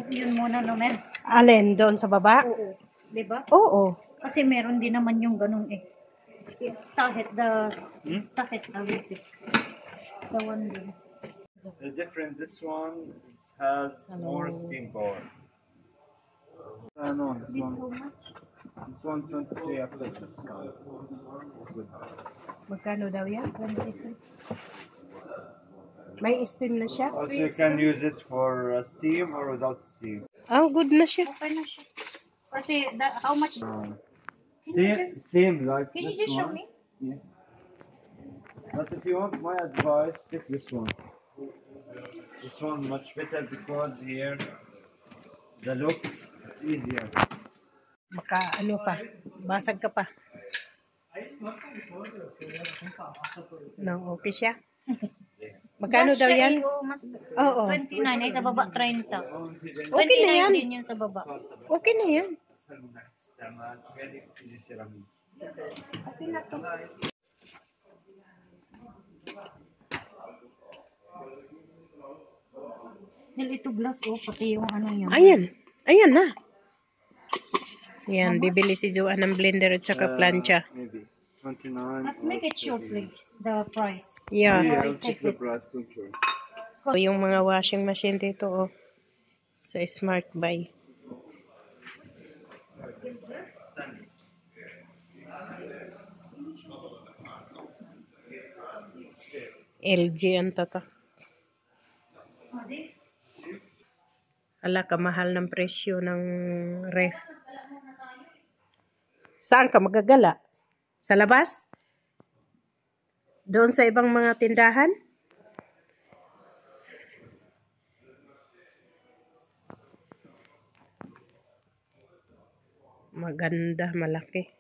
Yun muna, no, men? Alin? Doon sa baba? Oo. Diba? Oo. Kasi meron din naman yung ganun eh. Tahit the one din. The different, this one it has more steam power. No, this This one. how much? This one 23 after discount. Good. Magkano daw yan? 23. May steam na siya? Also, you can use it for steam or without steam. Oh, good na siya. Okay na siya. Kasi, how much? Same like Can you this just show one. me? Yeah. But if you want my advice, take this one. This one much better because here the look it's easier. Ano pa? Basag ka pa. No, okay siya. Magkano daw yan? Oo. 29 ay sa baba 30. Okay na yan. 29 din yun sa baba. Okay na yan. Okay na to. Hell, ito glass pati yung ano yun. Ayan. Ayan na. Yan, bibili si Joanne ng blender at saka plancha. Maybe 29. Make it short, please. The price. Yeah. Yeah, I'll check the price. Don't worry. Yung mga washing machine dito, sa Smart Buy. LG ang tatak. Ala, kamahal ng presyo ng ref. Saan ka magagala? Sa labas? Doon sa ibang mga tindahan? Maganda, malaki.